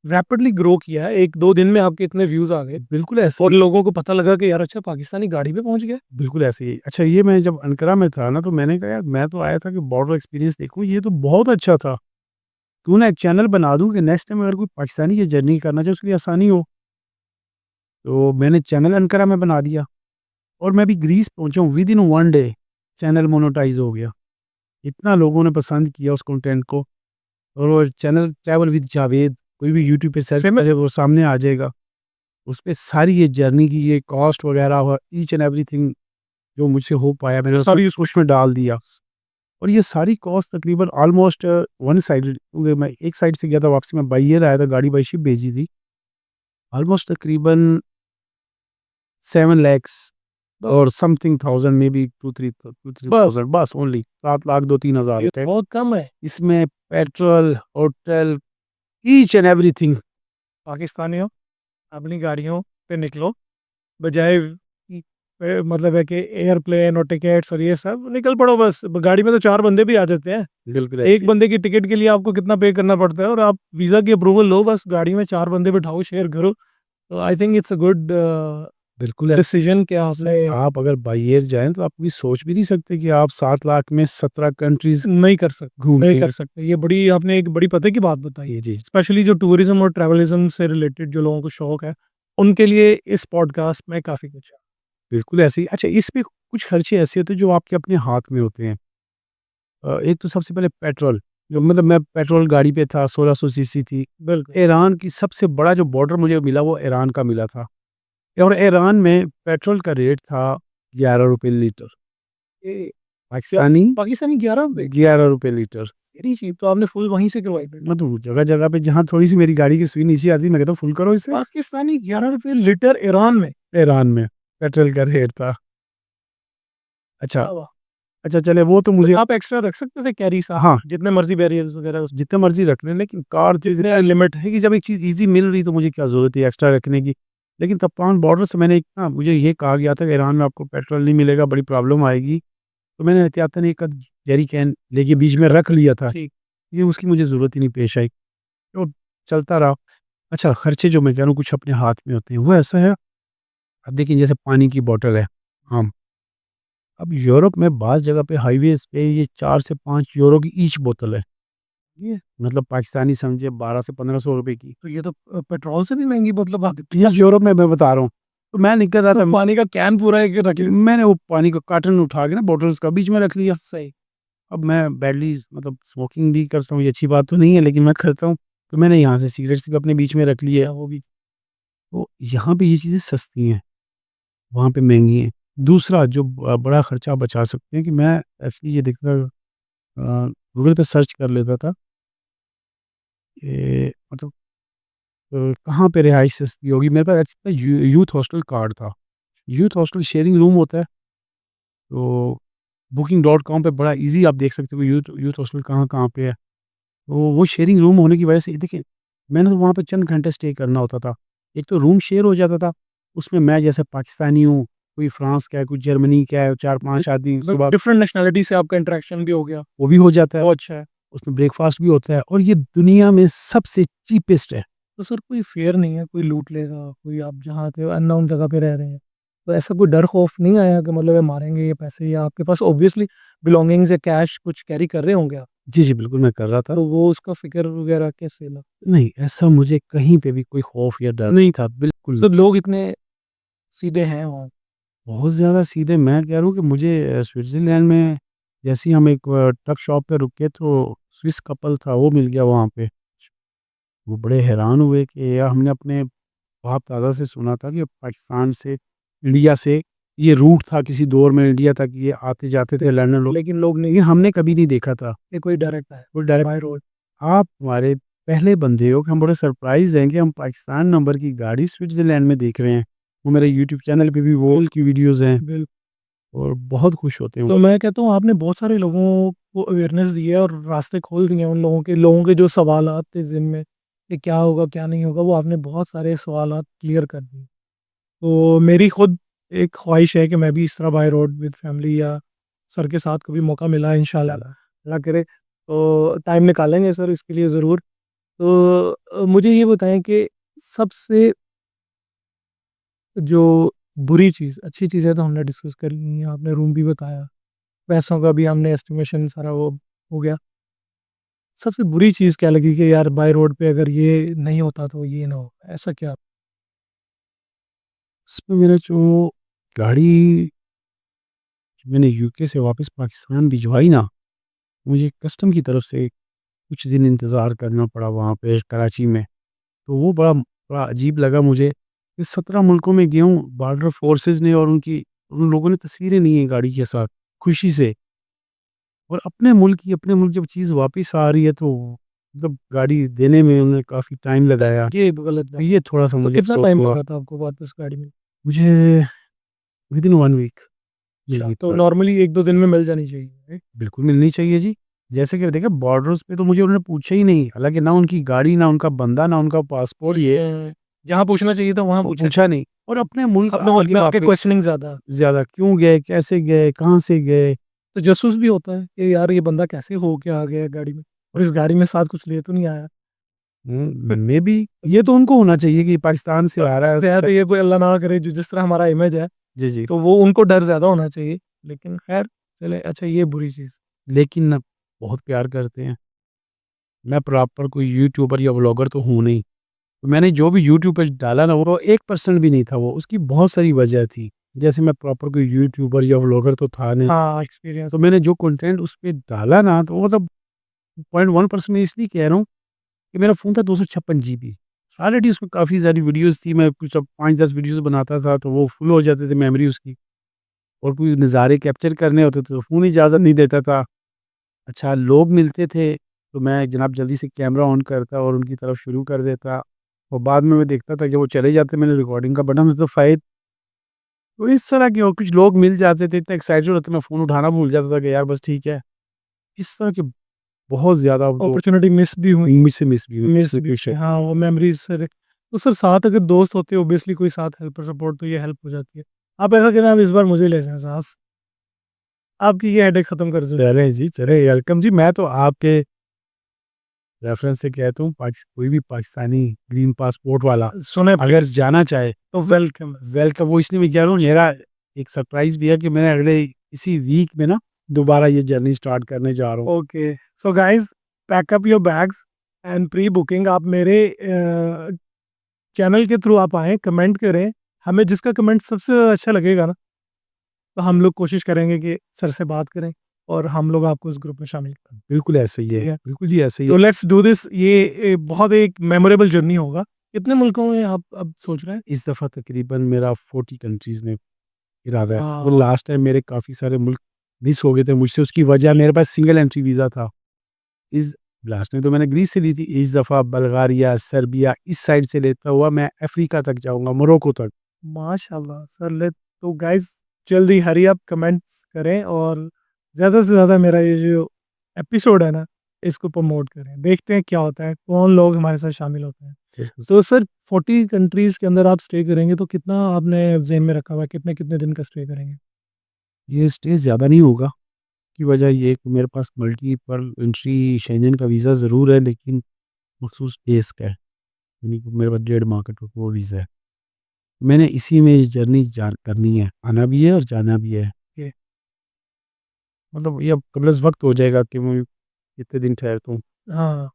Speaker 1: रैपिडली ग्रो किया है। 1-2 दिन में आपके इतने व्यूज़ आ गए
Speaker 2: बिल्कुल ऐसे
Speaker 1: और लोगों को पता लगा कि यार अच्छा पाकिस्तानी गाड़ी पे पहुँच गया।
Speaker 2: बिल्कुल ऐसे ही। अच्छा ये मैं जब अनकरा में था ना तो मैंने कहा यार मैं तो आया था कि बॉर्डर एक्सपीरियंस देखूँ, ये तो बहुत अच्छा था। क्यों ना एक चैनल बना दूँ कि नेक्स्ट टाइम अगर कोई पाकिस्तानी ये जर्नी करना चाहे उसके लिए आसानी हो। तो मैंने चैनल अनकरा में बना दिया और मैं अभी ग्रीस पहुँचा हूँ विदिन 1 डे चैनल मोनेटाइज़ हो गया। इतना लोगों ने पसंद किया उस कंटेंट को और वो चैनल ट्रैवल विद जावेद कोई भी यूट्यूब पे सर्च
Speaker 1: फेमस
Speaker 2: करे
Speaker 1: है?
Speaker 2: वो सामने आ जाएगा। उसपे सारी ये जर्नी की ये कॉस्ट वगैरह और ईच एंड एवरीथिंग जो मुझसे हो पाया मैंने
Speaker 1: सारी
Speaker 2: उसमें डाल दिया। और ये सारी कॉस्ट तकरीबन ऑलमोस्ट वन साइडेड क्योंकि मैं एक साइड से गया था वापसी में बाई एयर आया था, गाड़ी बाई शिप भेजी थी। ऑलमोस्ट तकरीबन 7 लैक्स और समथिंग थाउज़ेंड मे बी 2-3
Speaker 1: बस,
Speaker 2: थाउज़ेंड बस ओनली 7 लाख 2-3 हज़ार
Speaker 1: ये तो
Speaker 2: रुपए।
Speaker 1: बहुत कम है।
Speaker 2: इसमें petrol, hotel, each and everything.
Speaker 1: पाकिस्तानियों अपनी गाड़ियों पे निकलो, बजाय कि मतलब है कि एयरप्लेन और टिकट्स और ये सब निकल पड़ो बस। गाड़ी में तो 4 बंदे भी आ जाते हैं।
Speaker 2: बिल्कुल
Speaker 1: एक
Speaker 2: ऐसे
Speaker 1: बंदे की टिकट के लिए आपको कितना पे करना पड़ता है और आप वीज़ा की अप्रूवल लो बस गाड़ी में 4 बंदे बिठाओ, शेयर करो। तो I think it's a good
Speaker 2: बिल्कुल ऐसे
Speaker 1: डिसीजन कि आपने
Speaker 2: आप अगर बाई एयर जाएँ तो आप कभी सोच भी नहीं सकते कि आप 7 लाख में 17 कंट्रीज़
Speaker 1: नहीं कर सकते, नहीं
Speaker 2: घूमेंगे।
Speaker 1: कर सकते। ये बड़ी आपने एक बड़ी पते की बात बताई।
Speaker 2: जी, जी।
Speaker 1: स्पेशली जो टूरिज़्म और ट्रैवलिज़्म से रिलेटेड जो लोगों को शौक है, उनके लिए इस पॉडकास्ट में काफ़ी कुछ है।
Speaker 2: बिल्कुल ऐसे ही। अच्छा इसमें कुछ खर्चे ऐसे होते हैं जो आपके अपने हाथ में होते हैं। एक तो सबसे पहले पेट्रोल, जो मतलब मैं पेट्रोल गाड़ी पे था 1600 सीसी थी।
Speaker 1: बिल्कुल।
Speaker 2: ईरान की सबसे बड़ा जो बॉर्डर मुझे मिला वो ईरान का मिला था और ईरान में पेट्रोल का रेट था 11 रुपए लीटर।
Speaker 1: ये
Speaker 2: पाकिस्तानी
Speaker 1: पाकिस्तानी 11 रुपए
Speaker 2: 11 रुपए लीटर।
Speaker 1: Very cheap. तो आपने फुल वहीं से करवाई फिर?
Speaker 2: मतलब जगह-जगह पे जहाँ थोड़ी-सी मेरी गाड़ी की सुई नीचे आती, मैं कहता हूँ फुल करो इसे।
Speaker 1: पाकिस्तानी 11 रुपए लीटर ईरान में?
Speaker 2: ईरान में पेट्रोल का रेट था। अच्छा,
Speaker 1: वाह, वाह!
Speaker 2: अच्छा चले वो तो मुझे
Speaker 1: तो आप एक्स्ट्रा रख सकते थे कैरी साथ
Speaker 2: हाँ,
Speaker 1: में, जितने मर्ज़ी बैरियर्स वगैरह उस
Speaker 2: जितना मर्ज़ी रख लें, लेकिन कार जो
Speaker 1: जितने
Speaker 2: इतना लिमिट है कि जब एक चीज़ ईज़ी मिल रही तो मुझे क्या ज़रूरत है एक्स्ट्रा रखने की। लेकिन तप्तान बॉर्डर से मैंने ना मुझे ये कहा गया था कि ईरान में आपको पेट्रोल नहीं मिलेगा, बड़ी प्रॉब्लम आएगी। तो मैंने एहतियातन एक आध जेरी कैन लेके बीच में रख लिया था।
Speaker 1: ठीक।
Speaker 2: ये उसकी मुझे ज़रूरत ही नहीं पेश आई। तो चलता रहा। अच्छा खर्चे जो मैं कह रहा हूँ कुछ अपने हाथ में होते हैं, वो ऐसा है, अब देखिए जैसे पानी की बॉटल है, हाँ, अब यूरोप में बाज़ जगह पे हाईवेज़ पे ये 4 से 5 यूरो की ईच बोतल है।
Speaker 1: ये
Speaker 2: मतलब पाकिस्तानी समझिए 12 से 1500 रुपए की।
Speaker 1: तो ये तो पेट्रोल से भी महँगी बोतल आ गई।
Speaker 2: ये यूरोप में मैं बता रहा हूँ। तो मैं निकल रहा
Speaker 1: तो
Speaker 2: था,
Speaker 1: पानी का कैन पूरा एक रख लिया।
Speaker 2: मैंने वो पानी का कार्टन उठा के ना बॉटल्स का बीच में रख लिया।
Speaker 1: सही।
Speaker 2: अब मैं बैडली मतलब स्मोकिंग भी करता हूँ, ये अच्छी बात तो नहीं है लेकिन मैं करता हूँ। तो मैंने यहाँ से सिगरेट्स भी अपने बीच में रख लिए, वो भी। तो यहाँ पे ये चीज़ें सस्ती हैं, वहाँ पे महँगी हैं। दूसरा जो बड़ा खर्चा आप बचा सकते हैं कि मैं एक्चुअली ये देखता गूगल पे सर्च कर लेता था कि मतलब कहाँ पे रिहाइश सस्ती होगी। मेरे पास एक्चुअली यूथ हॉस्टल कार्ड था। यूथ हॉस्टल शेयरिंग रूम होता है, तो booking.com पे बड़ा ईज़ी आप देख सकते हो यूथ यूथ हॉस्टल कहाँ-कहाँ पे है। तो वो शेयरिंग रूम होने की वजह से देखिए, मैंने तो वहाँ पे चंद घंटे स्टे करना होता था। एक तो रूम शेयर हो जाता था, उसमें मैं जैसे पाकिस्तानी हूँ, कोई फ्रांस का है, कोई जर्मनी का है, 4-5 आदमी
Speaker 1: मतलब
Speaker 2: सुबह
Speaker 1: डिफरेंट नेशनैलिटी से आपका इंटरेक्शन भी हो गया।
Speaker 2: वो भी हो जाता है।
Speaker 1: बहुत अच्छा है।
Speaker 2: उसमें ब्रेकफ़ास्ट भी होता है और ये दुनिया में सबसे चीपेस्ट है।
Speaker 1: तो सर कोई फ़ियर नहीं है, कोई लूट लेगा, कोई आप जहाँ थे अननोन जगह पे रह रहे हैं, तो ऐसा कोई डर खौफ नहीं आया कि मतलब ये मारेंगे ये पैसे, या आपके पास ऑब्वियसली बिलॉन्गिंग्स या कैश कुछ कैरी कर रहे होंगे आप,
Speaker 2: जी, जी, बिल्कुल मैं कर रहा था।
Speaker 1: तो वो उसका फ़िक्र वगैरह कैसे लगा?
Speaker 2: नहीं, ऐसा मुझे कहीं पे भी कोई खौफ या डर नहीं था, बिल्कुल।
Speaker 1: तो लोग इतने सीधे हैं वहाँ?
Speaker 2: बहुत ज़्यादा सीधे मैं कह रहा हूँ कि मुझे स्विट्ज़रलैंड में जैसे ही हम एक ट्रक शॉप पे रुके तो स्विस कपल था वो मिल गया वहाँ पे। वो बड़े हैरान हुए कि यार हमने अपने बाप-दादा से सुना था कि पाकिस्तान से इंडिया से ये रूट था किसी दौर में इंडिया तक ये आते-जाते थे लंदन लोग।
Speaker 1: लेकिन लोग नहीं,
Speaker 2: ये हमने कभी नहीं देखा था।
Speaker 1: ये कोई डायरेक्ट है,
Speaker 2: वो डायरेक्ट
Speaker 1: बाय रोड।
Speaker 2: आप हमारे पहले बंदे हो कि हम बड़े सरप्राइज़ हैं कि हम पाकिस्तान नंबर की गाड़ी स्विट्ज़रलैंड में देख रहे हैं। वो मेरे यूट्यूब चैनल पे भी वो की वीडियोज़ हैं
Speaker 1: बिल्कुल।
Speaker 2: और बहुत खुश होते हैं वो।
Speaker 1: तो मैं कहता हूँ आपने बहुत सारे लोगों को अवेयरनेस दी है और रास्ते खोल दिए हैं उन लोगों के जो सवालात थे ज़हन में कि क्या होगा, क्या नहीं होगा, वो आपने बहुत सारे सवालात क्लियर कर दिए। तो मेरी खुद एक ख्वाहिश है कि मैं भी इस तरह बाय रोड विद फैमिली या सर के साथ कभी मौका मिला इंशाल्लाह, अल्लाह करे तो टाइम निकालेंगे सर इसके लिए ज़रूर। तो मुझे ये बताएँ कि सबसे जो बुरी चीज़, अच्छी चीज़ें तो हमने डिस्कस कर ली हैं, आपने रूम भी बताया, पैसों का भी हमने एस्टिमेशन सारा वो हो गया। सबसे बुरी चीज़ क्या लगी कि यार बाय रोड पे अगर ये नहीं होता तो ये ना हो, ऐसा क्या?
Speaker 2: इसमें मेरा जो गाड़ी मैंने यूके से वापस पाकिस्तान भिजवाई ना, मुझे कस्टम की तरफ से कुछ दिन इंतज़ार करना पड़ा वहाँ पे कराची में। तो वो बड़ा बड़ा अजीब लगा मुझे कि 17 मुल्कों में गया हूँ, बॉर्डर फ़ोर्सेस ने और उन लोगों ने तस्वीरें ली हैं गाड़ी के साथ, खुशी से। और अपने मुल्क जब चीज़ वापस आ रही है तो मतलब गाड़ी देने में उन्होंने काफ़ी टाइम लगाया।
Speaker 1: ये गलत
Speaker 2: तो
Speaker 1: बात
Speaker 2: ये थोड़ा-सा
Speaker 1: है। तो
Speaker 2: मुझे
Speaker 1: कितना
Speaker 2: अफ़सोस
Speaker 1: टाइम
Speaker 2: हुआ।
Speaker 1: लगा था आपको वापस गाड़ी में?
Speaker 2: मुझे विदिन 1 वीक मिल
Speaker 1: अच्छा,
Speaker 2: गई
Speaker 1: तो
Speaker 2: गाड़ी।
Speaker 1: नॉर्मली 1-2 दिन में मिल जानी चाहिए, राइट?
Speaker 2: बिल्कुल मिलनी चाहिए जी। जैसे कि देखिए बॉर्डर्स पे तो मुझे उन्होंने पूछा ही नहीं, हालाँकि ना उनकी गाड़ी, ना उनका बंदा, ना उनका पासपोर्ट ये
Speaker 1: जहाँ पूछना चाहिए था वहाँ पूछा
Speaker 2: पूछा
Speaker 1: नहीं।
Speaker 2: नहीं। और अपने मुल्क
Speaker 1: अपने मुल्क
Speaker 2: आके
Speaker 1: में आके
Speaker 2: वापस
Speaker 1: क्वेश्चनिंग ज़्यादा।
Speaker 2: ज़्यादा क्यों गए, कैसे गए, कहाँ से गए?
Speaker 1: तो जासूस भी होता है कि यार ये बंदा कैसे हो के आ गया गाड़ी में, और इस गाड़ी में साथ कुछ ले तो नहीं आया।
Speaker 2: मेबी ये तो उनको होना चाहिए कि पाकिस्तान से आ रहा है।
Speaker 1: ज़्यादा ये कोई अल्लाह ना करे जो जिस तरह हमारा इमेज है,
Speaker 2: जी, जी।
Speaker 1: तो वो उनको डर ज़्यादा होना चाहिए। लेकिन ख़ैर चले, अच्छा ये बुरी चीज़।
Speaker 2: लेकिन ना बहुत प्यार करते हैं। मैं प्रॉपर कोई यूट्यूबर या व्लॉगर तो हूँ नहीं। तो मैंने जो भी यूट्यूब पे डाला ना वो 1% भी नहीं था वो, उसकी बहुत सारी वजह थी। जैसे मैं प्रॉपर कोई यूट्यूबर या व्लॉगर तो था नहीं।
Speaker 1: हाँ, एक्सपीरियंस।
Speaker 2: तो मैंने जो कंटेंट उस पे डाला ना तो वो मतलब 0.1% मैं इसलिए कह रहा हूँ कि मेरा फ़ोन था 256 जीबी। ऑलरेडी उसमें काफ़ी सारी वीडियोज़ थी, मैं कुछ अब 5-10 वीडियोज़ बनाता था तो वो फुल हो जाते थे मेमोरी उसकी। और कोई नज़ारे कैप्चर करने होते तो फ़ोन इजाज़त नहीं देता था। अच्छा, लोग मिलते थे तो मैं जनाब जल्दी से कैमरा ऑन करता और उनकी तरफ शुरू कर देता और बाद में मैं देखता था जब वो चले जाते मैंने रिकॉर्डिंग का बटन तो फ़ाइल तो इस तरह के और कुछ लोग मिल जाते थे, इतने एक्साइटेड होते मैं फ़ोन उठाना भूल जाता था कि यार बस ठीक है। इस तरह के बहुत ज़्यादा जो
Speaker 1: अपॉर्च्युनिटी मिस भी हुई,
Speaker 2: मुझसे मिस भी हुई
Speaker 1: मिस भी
Speaker 2: सिचुएशन।
Speaker 1: हुई। हाँ, वो मेमोरीज़ सर, तो सर साथ अगर दोस्त होते हैं ऑब्वियसली कोई साथ हेल्प और सपोर्ट तो ये हेल्प हो जाती है। आप ऐसा करें, आप इस बार मुझे ले जाएँ साथ, आपकी ये हेडेक खत्म कर दें।
Speaker 2: चलें जी, चलें वेलकम जी, मैं तो आपके रेफ़रेंस से कहता हूँ कोई भी पाकिस्तानी ग्रीन पासपोर्ट वाला
Speaker 1: सुने
Speaker 2: अगर जाना चाहे
Speaker 1: तो वेलकम है।
Speaker 2: वेलकम वो इसलिए मैं कह रहा हूँ मेरा एक सरप्राइज़ भी है कि मैं अगले इसी वीक में ना दोबारा ये जर्नी स्टार्ट करने जा रहा हूँ।
Speaker 1: Okay, so guys pack up your bags and pre booking आप मेरे चैनल के थ्रू आप आएँ, कमेंट करें, हमें जिसका कमेंट सबसे अच्छा लगेगा ना, तो हम लोग कोशिश करेंगे कि सर से बात करें और हम लोग आपको उस ग्रुप में शामिल करें,
Speaker 2: बिल्कुल ऐसे ही
Speaker 1: ठीक
Speaker 2: है,
Speaker 1: है?
Speaker 2: बिल्कुल जी ऐसे ही है।
Speaker 1: तो लेट्स डू दिस, ये बहुत एक मेमोरेबल जर्नी होगा। कितने मुल्कों में आप अब सोच रहे हैं?
Speaker 2: इस दफ़ा तकरीबन मेरा 40 कंट्रीज़ में इरादा है। वो
Speaker 1: वाह!
Speaker 2: लास्ट टाइम मेरे काफ़ी सारे मुल्क मिस हो गए थे मुझसे, उसकी वजह मेरे पास सिंगल एंट्री वीज़ा था। इस लास्ट में तो मैंने ग्रीस से ली थी, इस दफ़ा बल्गारिया, सर्बिया इस साइड से लेता हुआ मैं अफ्रीका तक जाऊँगा, मोरक्को तक।
Speaker 1: माशाल्लाह सर, ले तो गाइज़ जल्दी हरी अप कमेंट्स करें और ज़्यादा से ज़्यादा मेरा ये जो एपिसोड है ना, इसको प्रमोट करें। देखते हैं क्या होता है, कौन लोग हमारे साथ शामिल होते हैं।
Speaker 2: बिल्कुल।
Speaker 1: तो सर 40 कंट्रीज़ के अंदर आप स्टे करेंगे तो कितना आपने ज़हन में रखा हुआ है, कितने-कितने दिन का स्टे करेंगे?
Speaker 2: ये स्टे ज़्यादा नहीं होगा, की वजह ये है कि मेरे पास मल्टीपल एंट्री शेंजन का वीज़ा ज़रूर है लेकिन मखसूस डेज़ का है, यानी कि मेरे पास 1.5 माह का तो वो वीज़ा है। मैंने इसी में ये जर्नी जान करनी है, आना भी है और जाना भी है।
Speaker 1: ये
Speaker 2: मतलब ये अब कबल वक़्त हो जाएगा कि मैं कितने दिन ठहरता हूँ।
Speaker 1: हाँ,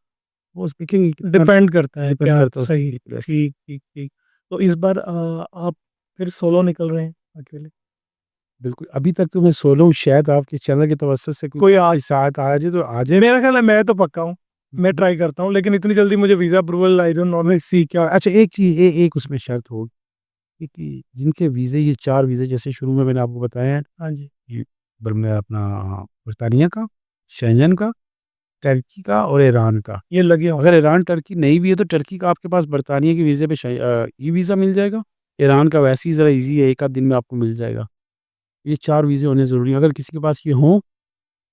Speaker 2: वो स्पीकिंग कितना
Speaker 1: डिपेंड करता है
Speaker 2: डिपेंड
Speaker 1: क्या
Speaker 2: करता है
Speaker 1: सही,
Speaker 2: उसकी प्लेस।
Speaker 1: ठीक, ठीक, ठीक। तो इस बार आप फिर सोलो निकल रहे हैं अकेले?
Speaker 2: बिल्कुल, अभी तक तो मैं सोलो हूँ, शायद आपके चैनल की तवज्जो से
Speaker 1: कोई
Speaker 2: कोई साथ आ जाए तो आ जाए।
Speaker 1: मेरा ख़्याल है मैं तो पक्का हूँ। मैं ट्राई करता हूँ, लेकिन इतनी जल्दी मुझे visa approval I don't know, let's see क्या।
Speaker 2: अच्छा एक चीज़ एक उसमें शर्त होगी कि जिनके वीज़े ये 4 वीज़े जैसे शुरू में मैंने आपको बताया है,
Speaker 1: हाँ जी,
Speaker 2: ये अपना बर्तानिया का, शेंजन का, टर्की का और ईरान का।
Speaker 1: ये लगे हों।
Speaker 2: अगर ईरान, टर्की नहीं भी है तो टर्की का आपके पास बर्तानिया के वीज़े पे ई वीज़ा मिल जाएगा। ईरान का वैसे ही ज़रा ईज़ी है, 1 आध दिन में आपको मिल जाएगा। ये 4 वीज़े होने ज़रूरी हैं। अगर किसी के पास ये हों,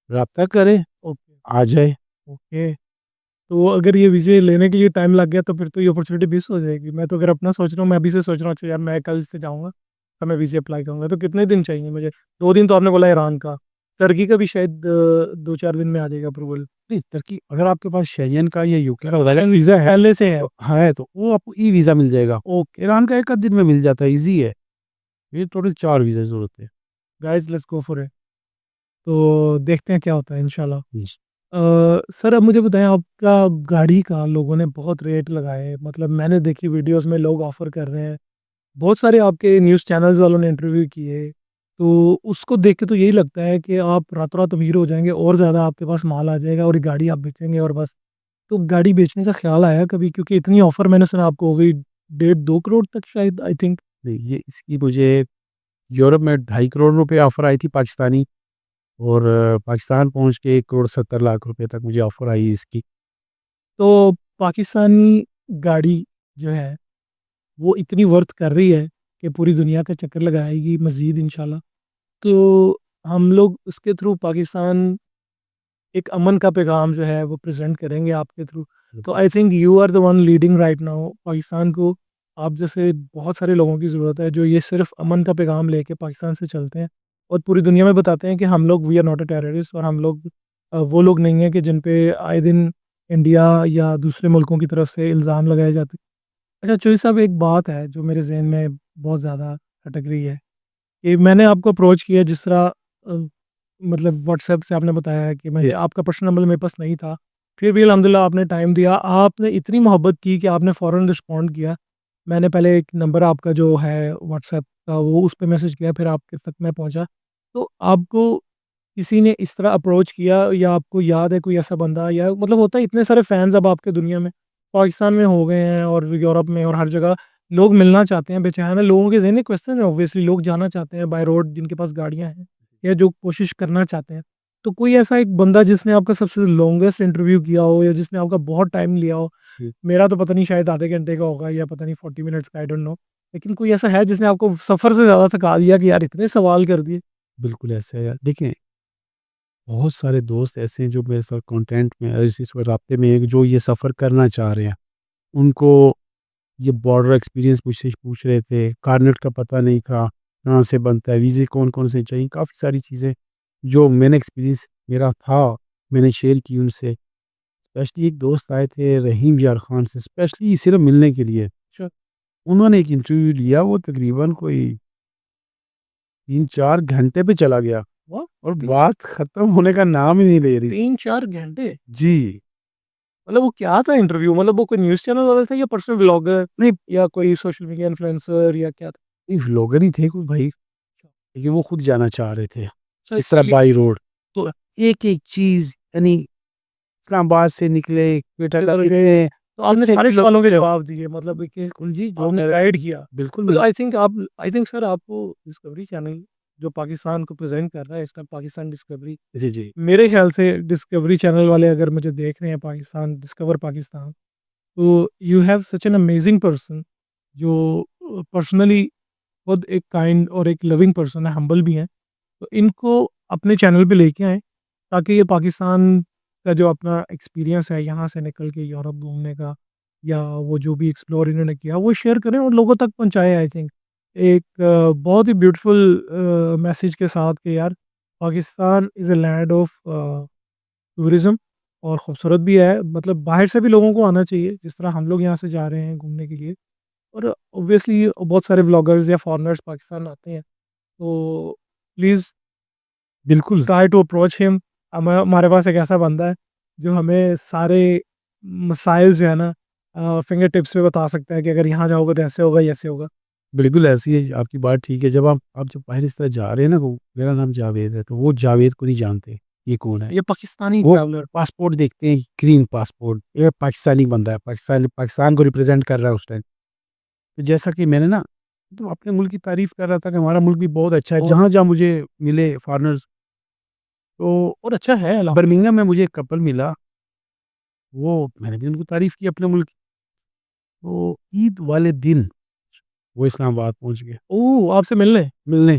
Speaker 2: राब्ता करे,
Speaker 1: ओके,
Speaker 2: आ जाए।
Speaker 1: ओके। तो अगर ये वीज़े लेने के लिए टाइम लग गया तो फिर तो ये अपॉर्च्युनिटी मिस हो जाएगी। मैं तो अगर अपना सोच रहा हूँ, मैं अभी से सोच रहा हूँ अच्छा यार मैं कल से जाऊँगा, तो मैं वीज़े अप्लाई करूँगा। तो कितने दिन चाहिए मुझे? 2 दिन तो आपने बोला ईरान का, टर्की का भी शायद 2-4 दिन में आ जाएगा अप्रूवल।
Speaker 2: नहीं, टर्की अगर आपके पास शेंजन का या यूके का वगैरह वीज़ा
Speaker 1: पहले से है।
Speaker 2: तो वो आपको ई वीज़ा मिल जाएगा।
Speaker 1: ओके,
Speaker 2: ईरान का 1 आध दिन में मिल जाता है, ईज़ी है। ये टोटल 4 वीज़ा की ज़रूरत है।
Speaker 1: Guys let's go for it. तो देखते हैं क्या होता है इंशाल्लाह।
Speaker 2: हुँ।
Speaker 1: सर अब मुझे बताएँ, आपका गाड़ी का लोगों ने बहुत रेट लगाए, मतलब मैंने देखी वीडियोज़ में लोग ऑफ़र कर रहे हैं। बहुत सारे आपके न्यूज़ चैनल्स वालों ने इंटरव्यू किए, तो उसको देख के तो यही लगता है कि आप रातों-रात अमीर हो जाएँगे और ज़्यादा आपके पास माल आ जाएगा और ये गाड़ी आप बेचेंगे और बस। तो गाड़ी बेचने का ख़्याल आया कभी? क्योंकि इतनी ऑफ़र मैंने सुना आपको हो गई, डेढ़ 2 करोड़ तक शायद आई थिंक।
Speaker 2: नहीं, ये इसकी मुझे यूरोप में 2.5 करोड़ रुपए ऑफ़र आई थी पाकिस्तानी और पाकिस्तान पहुँच के 1,70,00,000 रुपए तक मुझे ऑफ़र आई इसकी।
Speaker 1: तो पाकिस्तानी गाड़ी जो है, वो इतनी वर्थ कर रही है कि पूरी दुनिया का चक्कर लगाएगी मज़ीद इंशाल्लाह। तो हम लोग उसके थ्रू पाकिस्तान एक अमन का पैगाम जो है वो प्रेज़ेंट करेंगे आपके थ्रू। तो I think you are the one leading right now Pakistan को। आप जैसे बहुत सारे लोगों की ज़रूरत है जो ये सिर्फ़ अमन का पैगाम लेके पाकिस्तान से चलते हैं और पूरी दुनिया में बताते हैं कि हम लोग we are not a terrorist, और हम लोग वो लोग नहीं हैं कि जिन पे आए दिन इंडिया या दूसरे मुल्कों की तरफ से इल्ज़ाम लगाए जाते हैं। अच्छा चौधरी साहब, एक बात है जो मेरे ज़हन में बहुत ज़्यादा खटक रही है कि मैंने आपको अप्रोच किया जिस तरह मतलब व्हाट्सएप से आपने बताया कि मैं आपका पर्सनल नंबर मेरे पास नहीं था। फिर भी अल्हम्दुलिल्लाह आपने टाइम दिया। आपने इतनी मोहब्बत की कि आपने फ़ौरन रिस्पॉन्ड किया। मैंने पहले एक नंबर आपका जो है व्हाट्सएप का वो उस पे मैसेज किया, फिर आपके तक मैं पहुँचा। तो आपको किसी ने इस तरह अप्रोच किया या आपको याद है कोई ऐसा बंदा, या मतलब होता है इतने सारे फैन्स अब आपके दुनिया में, पाकिस्तान में हो गए हैं और यूरोप में और हर जगह, लोग मिलना चाहते हैं, बेचारा लोगों के ज़हन में क्वेश्चन है ऑब्वियसली, लोग जाना चाहते हैं बाय रोड जिनके पास गाड़ियाँ हैं या जो कोशिश करना चाहते हैं। तो कोई ऐसा एक बंदा जिसने आपका सबसे लॉन्गेस्ट इंटरव्यू किया हो या जिसने आपका बहुत टाइम लिया हो, मेरा तो पता नहीं शायद आधे घंटे का होगा या पता नहीं 40 मिनट्स का, आई डोंट नो। लेकिन कोई ऐसा है जिसने आपको सफ़र से ज़्यादा थका दिया कि यार इतने सवाल कर दिए?
Speaker 2: बिल्कुल ऐसा है यार। देखें, बहुत सारे दोस्त ऐसे हैं जो मेरे साथ कॉन्टेंट में इस राब्ते में हैं, जो ये सफ़र करना चाह रहे हैं। उनको ये बॉर्डर एक्सपीरियंस मुझसे पूछ रहे थे, कार्नेट का पता नहीं था, कहाँ से बनता है, वीज़े कौन-कौन से चाहिए, काफ़ी सारी चीज़ें जो मैंने एक्सपीरियंस मेरा था, मैंने शेयर की उनसे। स्पेशली एक दोस्त आए थे रहीम यार खान से, स्पेशली सिर्फ़ मिलने के लिए।
Speaker 1: अच्छा,
Speaker 2: उन्होंने एक इंटरव्यू लिया, वो तकरीबन कोई 3-4 घंटे पे चला गया
Speaker 1: वाह!
Speaker 2: और बात ख़त्म होने का नाम ही नहीं ले रही।
Speaker 1: 3-4 घंटे?
Speaker 2: जी।
Speaker 1: मतलब वो क्या था इंटरव्यू? मतलब वो कोई न्यूज़ चैनल वाला था या पर्सनल व्लॉगर
Speaker 2: नहीं,
Speaker 1: या कोई सोशल मीडिया इन्फ्लुएंसर या क्या था?
Speaker 2: नहीं व्लॉगर ही थे कोई भाई, लेकिन वो खुद जाना चाह रहे थे,
Speaker 1: अच्छा,
Speaker 2: इस तरह
Speaker 1: इसलिए
Speaker 2: बाई रोड। तो एक-एक चीज़ यानी इस्लामाबाद से निकले, क्वेटा
Speaker 1: इधर
Speaker 2: तक
Speaker 1: गए,
Speaker 2: इतने
Speaker 1: तो आपने
Speaker 2: इतने
Speaker 1: सारे
Speaker 2: किलो
Speaker 1: सवालों के जवाब दिए, मतलब एक एक
Speaker 2: जी, जो
Speaker 1: आपने
Speaker 2: मेरे
Speaker 1: गाइड किया।
Speaker 2: बिल्कुल,
Speaker 1: तो
Speaker 2: बिल्कुल।
Speaker 1: आई थिंक सर आपको डिस्कवरी चैनल जो पाकिस्तान को प्रेज़ेंट कर रहा है, इसका पाकिस्तान डिस्कवरी,
Speaker 2: जी, जी।
Speaker 1: मेरे ख़्याल से डिस्कवरी चैनल वाले अगर मुझे देख रहे हैं, पाकिस्तान डिस्कवर पाकिस्तान, तो you have such an amazing person जो पर्सनली खुद एक काइंड और एक लविंग पर्सन है, हम्बल भी हैं। तो इनको अपने चैनल पे लेके आएँ, ताकि ये पाकिस्तान का जो अपना एक्सपीरियंस है यहाँ से निकल के यूरोप घूमने का या वो जो भी एक्सप्लोर इन्होंने किया वो शेयर करें और लोगों तक पहुँचाएँ। आई थिंक एक बहुत ही ब्यूटीफुल मैसेज के साथ कि यार Pakistan is a land of tourism और खूबसूरत भी है, मतलब बाहर से भी लोगों को आना चाहिए, जिस तरह हम लोग यहाँ से जा रहे हैं घूमने के लिए। और ऑब्वियसली बहुत सारे व्लॉगर्स या फॉरेनर्स पाकिस्तान आते हैं, तो प्लीज़
Speaker 2: बिल्कुल,
Speaker 1: ट्राई टू अप्रोच हिम। हमारे पास एक ऐसा बंदा है जो हमें सारे मसाइल जो है ना फिंगर टिप्स पे बता सकता है कि अगर यहाँ जाओगे तो ऐसे होगा, ये ऐसे होगा।
Speaker 2: बिल्कुल ऐसी है आपकी बात ठीक है। जब आप जब बाहर इस तरह जा रहे हैं ना, वो मेरा नाम जावेद है, तो वो जावेद को नहीं जानते, ये कौन है?
Speaker 1: ये पाकिस्तानी
Speaker 2: वो
Speaker 1: ट्रैवलर।
Speaker 2: पासपोर्ट देखते हैं, ग्रीन पासपोर्ट, ये पाकिस्तानी बंदा है, पाकिस्तान को रिप्रेज़ेंट कर रहा है उस टाइम। तो जैसा कि मैंने ना तो अपने मुल्क की तारीफ़ कर रहा था कि हमारा मुल्क भी बहुत अच्छा है,
Speaker 1: और
Speaker 2: जहाँ-जहाँ मुझे मिले फ़ॉरेनर्स, तो
Speaker 1: और अच्छा है
Speaker 2: बर्मिंघम में मुझे एक कपल मिला, वो मैंने भी उनको तारीफ़ की अपने मुल्क की। तो ईद वाले दिन वो इस्लामाबाद पहुँच गए
Speaker 1: ओह! आपसे मिलने?
Speaker 2: मिलने,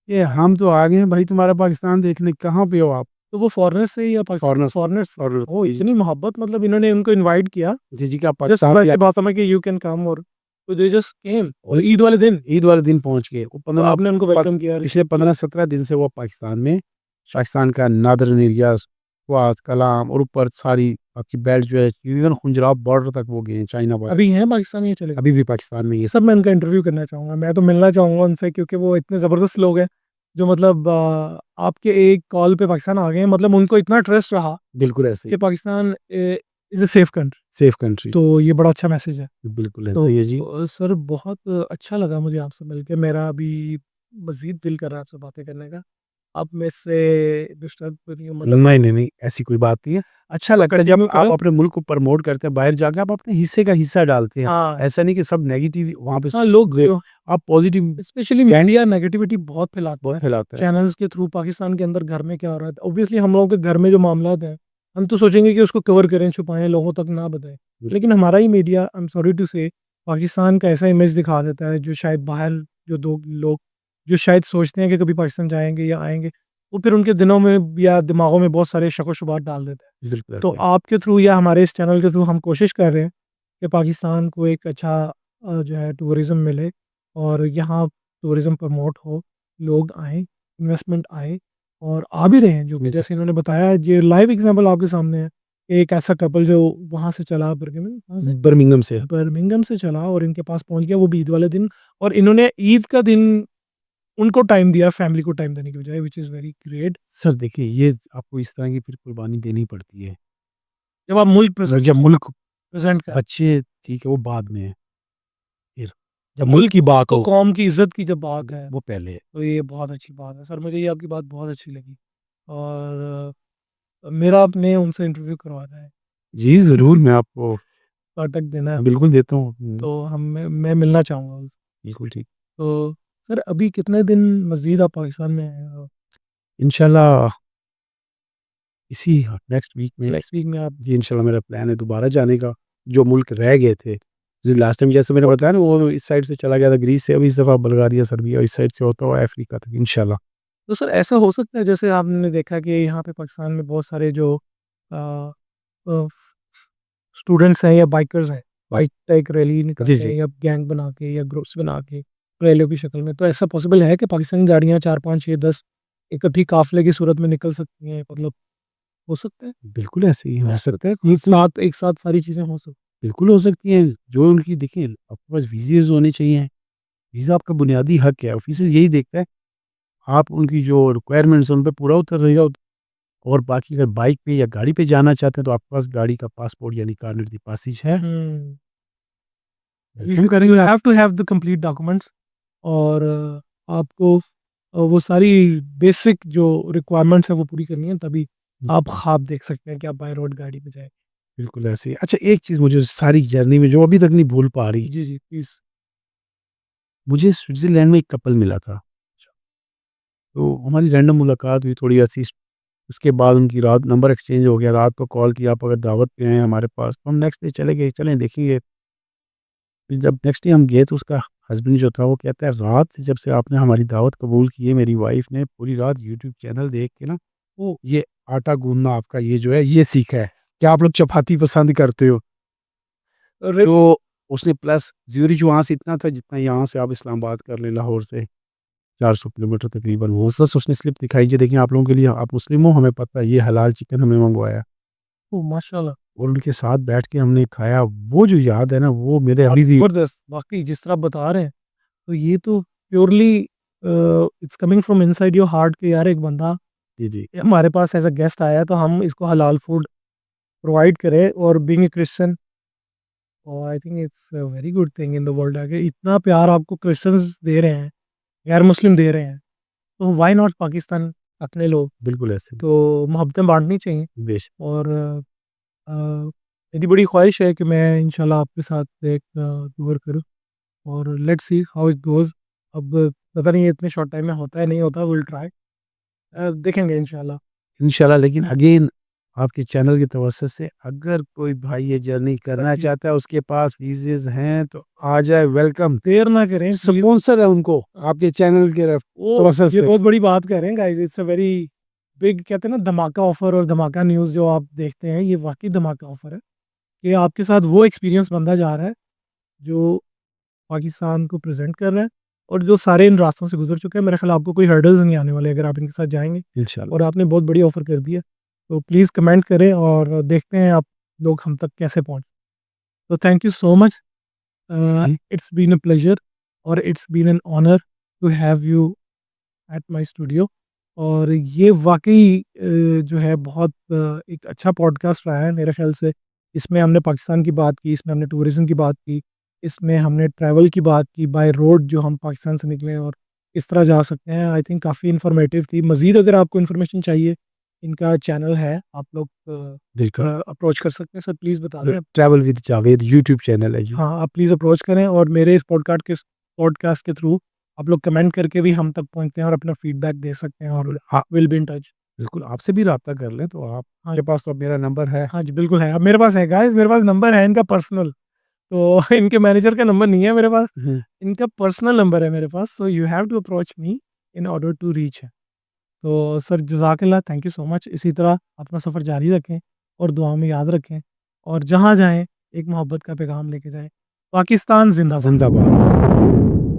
Speaker 2: "ये हम तो आ गए हैं भाई तुम्हारा पाकिस्तान देखने, कहाँ पे हो आप?"
Speaker 1: तो वो फॉरेनर से या
Speaker 2: फ़ॉरेनर्स
Speaker 1: फॉरेनर से?
Speaker 2: फ़ॉरेनर्स
Speaker 1: ओह!
Speaker 2: जी,
Speaker 1: इतनी मोहब्बत, मतलब इन्होंने उनको इनवाइट किया
Speaker 2: जी, जी, कि आप
Speaker 1: जस्ट
Speaker 2: पाकिस्तान
Speaker 1: बाय
Speaker 2: से
Speaker 1: द बात में कि यू कैन कम, और तो दे जस्ट केम
Speaker 2: और
Speaker 1: ईद वाले दिन।
Speaker 2: ईद वाले दिन पहुँच गए। वो
Speaker 1: तो
Speaker 2: 15
Speaker 1: आपने उनको
Speaker 2: प
Speaker 1: वेलकम किया,
Speaker 2: पिछले
Speaker 1: रिसीव किया।
Speaker 2: 15-17 दिन से वो पाकिस्तान में, पाकिस्तान का नादरन एरियाज़, क्वात, कलाम और ऊपर सारी आपकी बेल्ट जो है, इवन खुंजराब बॉर्डर तक वो गए हैं, चाइना बॉर्डर।
Speaker 1: अभी हैं पाकिस्तान या चले गए?
Speaker 2: अभी भी पाकिस्तान में ये
Speaker 1: सब मैं उनका इंटरव्यू करना चाहूँगा। मैं तो मिलना चाहूँगा उनसे, क्योंकि वो इतने ज़बरदस्त लोग हैं, जो मतलब आपके एक कॉल पे पाकिस्तान आ गए हैं। मतलब उनको इतना ट्रस्ट रहा
Speaker 2: बिल्कुल ऐसे ही,
Speaker 1: कि Pakistan is a safe country.
Speaker 2: Safe country.
Speaker 1: तो ये बड़ा अच्छा मैसेज है।
Speaker 2: बिल्कुल
Speaker 1: तो
Speaker 2: ऐसा ही है जी।
Speaker 1: सर बहुत अच्छा लगा मुझे आपसे मिलके। मेरा अभी मज़ीद दिल कर रहा है आपसे बातें करने का। आप मेरे से डिस्टर्ब तो नहीं हो, मतलब
Speaker 2: नहीं, नहीं, नहीं, ऐसी कोई बात नहीं है। अच्छा
Speaker 1: तो
Speaker 2: लगता है जब
Speaker 1: कंटिन्यू
Speaker 2: आप
Speaker 1: करो।
Speaker 2: अपने मुल्क को प्रमोट करते हैं, बाहर जाके आप अपने हिस्से का हिस्सा डालते हैं।
Speaker 1: हाँ,
Speaker 2: ऐसा नहीं कि सब नेगेटिव वहाँ पे
Speaker 1: हाँ, लोग
Speaker 2: दे
Speaker 1: जो
Speaker 2: आप पॉज़िटिव
Speaker 1: स्पेशली मीडिया नेगेटिविटी बहुत फैलाता
Speaker 2: बहुत
Speaker 1: है,
Speaker 2: फैलाता है।
Speaker 1: चैनल्स के थ्रू पाकिस्तान के अंदर घर में क्या हो रहा है। ऑब्वियसली हम लोगों के घर में जो मामलात हैं, हम तो सोचेंगे कि उसको कवर करें, छुपाएँ, लोगों तक ना बताएँ। लेकिन हमारा ही media, I am sorry to say, Pakistan का ऐसा इमेज दिखा देता है जो शायद बाहर जो दो लोग जो शायद सोचते हैं कि कभी पाकिस्तान जाएँगे या आएँगे, वो फिर उनके दिनों में या दिमागों में बहुत सारे शक-व-शुबात डाल देते हैं।
Speaker 2: बिल्कुल
Speaker 1: तो
Speaker 2: ऐसे ही।
Speaker 1: आपके थ्रू या हमारे इस चैनल के थ्रू हम कोशिश कर रहे हैं कि पाकिस्तान को एक अच्छा जो है टूरिज़्म मिले और यहाँ टूरिज़्म प्रमोट हो, लोग आएँ, इन्वेस्टमेंट आए और आ भी रहे हैं, जो कि
Speaker 2: बिल्कुल,
Speaker 1: जैसे इन्होंने बताया, ये लाइव एग्ज़ाम्पल आपके सामने है। एक ऐसा कपल जो वहाँ से चला, कहाँ से?
Speaker 2: बर्मिंघम से।
Speaker 1: बर्मिंघम से चला और इनके पास पहुँच गया, वो भी ईद वाले दिन, और इन्होंने ईद का दिन उनको टाइम दिया, फैमिली को टाइम देने की बजाय, which is very great.
Speaker 2: Sir देखिए, ये आपको इस तरह की फिर कुर्बानी देनी पड़ती है।
Speaker 1: जब आप मुल्क
Speaker 2: अगर जब मुल्क
Speaker 1: प्रेज़ेंट कर,
Speaker 2: बच्चे ठीक है, वो बाद में है, फिर जब मुल्क
Speaker 1: मुल्क
Speaker 2: की बात
Speaker 1: को
Speaker 2: हो,
Speaker 1: कौम की इज़्ज़त की जब बात है,
Speaker 2: वो पहले है।
Speaker 1: तो ये बहुत अच्छी बात है। सर मुझे ये आपकी बात बहुत अच्छी लगी और मेरा आपने उनसे इंटरव्यू करवाना है।
Speaker 2: जी, ज़रूर मैं आपको
Speaker 1: कांटेक्ट देना है,
Speaker 2: बिल्कुल देता हूँ।
Speaker 1: तो मैं मिलना चाहूँगा उससे।
Speaker 2: बिल्कुल ठीक।
Speaker 1: तो सर अभी कितने दिन मज़ीद आप पाकिस्तान में हैं?
Speaker 2: इंशाल्लाह इसी नेक्स्ट वीक में
Speaker 1: नेक्स्ट वीक में आप
Speaker 2: जी इंशाल्लाह मेरा प्लान है दोबारा जाने का, जो मुल्क रह गए थे। जो लास्ट टाइम जैसे मैंने बताया ना वो इस साइड से चला गया था ग्रीस से, अब इस दफ़ा बुल्गारिया, सर्बिया इस साइड से होता हुआ अफ्रीका तक इंशाल्लाह।
Speaker 1: तो सर ऐसा हो सकता है जैसे आपने देखा कि यहाँ पे पाकिस्तान में बहुत सारे जो अ, स्टूडेंट्स हैं या बाइकर्स हैं, बाइक एक रैली
Speaker 2: जी,
Speaker 1: निकालते हैं
Speaker 2: जी।
Speaker 1: या गैंग बना के या ग्रुप्स बना के रैलियों की शक्ल में, तो ऐसा पॉसिबल है कि पाकिस्तानी गाड़ियाँ 4, 5, 6, 10 इकट्ठी काफ़िले की सूरत में निकल सकती हैं? मतलब हो सकता है?
Speaker 2: बिल्कुल ऐसे ही हो सकता है।
Speaker 1: एक साथ सारी चीज़ें हो सकती
Speaker 2: बिल्कुल हो सकती हैं। जो उनकी देखिए आपके पास वीज़ास होने चाहिए। वीज़ा आपका बुनियादी हक है। ऑफ़िसर यही देखता है, आप उनकी जो रिक्वायरमेंट्स हैं उन पे पूरा उतर रहे हो और बाकी अगर बाइक पे या गाड़ी पे जाना चाहते हैं तो आपके पास गाड़ी का पासपोर्ट यानी कार्नेट दी पासेज है।
Speaker 1: हुँ।
Speaker 2: वेलकम करेंगे आप।
Speaker 1: Have to have the complete documents और आपको वो सारी बेसिक जो रिक्वायरमेंट्स है वो पूरी करनी है, तभी आप ख्वाब देख सकते हैं कि आप बाय रोड गाड़ी पे जाएँ।
Speaker 2: बिल्कुल ऐसे ही। अच्छा एक चीज़ मुझे सारी जर्नी में जो अभी तक नहीं भूल पा रही,
Speaker 1: जी, जी, प्लीज़।
Speaker 2: मुझे स्विट्ज़रलैंड में एक कपल मिला था। तो हमारी रैंडम मुलाकात हुई थोड़ी ऐसी, उसके बाद उनकी रात नंबर एक्सचेंज हो गया, रात को कॉल किया, आप अगर दावत पे हैं हमारे पास, तो हम नेक्स्ट डे चले गए, चलें देखेंगे। फिर जब नेक्स्ट डे हम गए तो उसका हस्बैंड जो था वो कहता है रात से जब से आपने हमारी दावत कबूल की है, मेरी वाइफ़ ने पूरी रात यूट्यूब चैनल देख के ना, वो ये आटा गूँथना आपका ये जो है ये सीखा है, कि आप लोग चपाती पसंद करते हो।
Speaker 1: अरे!
Speaker 2: तो उसने प्लस ज़्यूरिच वहाँ से इतना था जितना यहाँ से आप इस्लामाबाद कर लें लाहौर से। 400 किलोमीटर तकरीबन वो बस उसने स्लिप दिखाई कि देखिए आप लोगों के लिए आप मुस्लिम हो, हमें पता है ये हलाल चिकन हमें मँगवाया
Speaker 1: ओह माशाल्लाह!
Speaker 2: और उनके साथ बैठ के हमने खाया, वो जो याद है ना वो मेरे
Speaker 1: बहुत
Speaker 2: अभी भी।
Speaker 1: ज़बरदस्त, वाक़ई जिस तरह आप बता रहे हैं, तो ये तो purely it's coming from inside your heart कि यार एक बंदा
Speaker 2: जी, जी,
Speaker 1: हमारे पास एज़ अ गेस्ट आया है, तो हम इसको हलाल फूड प्रोवाइड करें और बीइंग अ क्रिश्चियन और I think it's a very good thing in the world कि इतना प्यार आपको क्रिश्चियंस दे रहे हैं, गैर मुस्लिम दे रहे हैं, तो व्हाई नॉट पाकिस्तान अपने लोग,
Speaker 2: बिल्कुल ऐसे।
Speaker 1: तो मोहब्बतें बाँटनी चाहिए
Speaker 2: बेशक,
Speaker 1: और मेरी बड़ी ख्वाहिश है कि मैं इंशाल्लाह आपके साथ एक टूर करूँ और let's see how it goes. अब पता नहीं है इतने शॉर्ट टाइम में होता है नहीं होता, विल ट्राई देखेंगे इंशाल्लाह।
Speaker 2: इंशाल्लाह लेकिन अगेन आपके चैनल की तवज्जो से अगर कोई भाई ये जर्नी
Speaker 1: सर
Speaker 2: करना
Speaker 1: प्लीज़
Speaker 2: चाहता है, उसके पास वीज़ास हैं तो आ जाए, वेलकम।
Speaker 1: देर ना करें प्लीज़।
Speaker 2: स्पॉन्सर है उनको आपके चैनल के
Speaker 1: ओह!
Speaker 2: तवज्जो
Speaker 1: ये
Speaker 2: से।
Speaker 1: बहुत बड़ी बात कह रहे हैं guys, it's a very big कहते हैं ना धमाका ऑफ़र और धमाका न्यूज़ जो आप देखते हैं, ये वाक़ई धमाका ऑफ़र है कि आपके साथ वो एक्सपीरियंस बनता जा रहा है, जो पाकिस्तान को प्रेज़ेंट कर रहा है और जो सारे इन रास्तों से गुज़र चुके हैं, मेरे ख़्याल आपको कोई हर्डल्स नहीं आने वाले अगर आप इनके साथ जाएँगे
Speaker 2: इंशाल्लाह,
Speaker 1: और आपने बहुत बढ़िया ऑफ़र कर दिया। तो प्लीज़ कमेंट करें और देखते हैं आप लोग हम तक कैसे पहुँच। तो थैंक यू सो मच
Speaker 2: जी,
Speaker 1: इट्स बीन अ प्लेज़र और it's been an honour to have you at my studio और ये वाक़ई जो है बहुत एक अच्छा पॉडकास्ट रहा है मेरे ख़्याल से। इसमें हमने पाकिस्तान की बात की, इसमें हमने टूरिज़्म की बात की, इसमें हमने ट्रैवल की बात की, बाय रोड जो हम पाकिस्तान से निकले और किस तरह जा सकते हैं। आई थिंक काफ़ी इन्फॉर्मेटिव थी। मज़ीद अगर आपको इन्फॉर्मेशन चाहिए, इनका चैनल है, आप लोग
Speaker 2: बिल्कुल।
Speaker 1: अप्रोच कर सकते हैं। सर प्लीज़ बता दें।
Speaker 2: Travel with Javed YouTube channel है जी।
Speaker 1: हाँ, आप प्लीज़ अप्रोच करें और मेरे इस पॉडकास्ट के थ्रू आप लोग कमेंट करके भी हम तक पहुँचते हैं और अपना फीडबैक दे सकते हैं और
Speaker 2: हाँ,
Speaker 1: विल बी इन टच।
Speaker 2: बिल्कुल आपसे भी राब्ता कर लें तो
Speaker 1: हाँ,
Speaker 2: आपके पास तो अब मेरा नंबर है।
Speaker 1: हाँ जी, बिल्कुल है। अब मेरे पास है गाइस, मेरे पास नंबर है इनका पर्सनल, तो इनके मैनेजर का नंबर नहीं है मेरे पास,
Speaker 2: हुँ,
Speaker 1: इनका पर्सनल नंबर है मेरे पास, so you have to approach me in order to reach him. तो सर जज़ाकल्लाह, थैंक यू सो मच। इसी तरह अपना सफ़र जारी रखें और दुआओं में याद रखें और जहाँ जाएँ, एक मोहब्बत का पैगाम लेके जाएँ। पाकिस्तान ज़िंदाबाद।
Speaker 2: ज़िंदाबाद।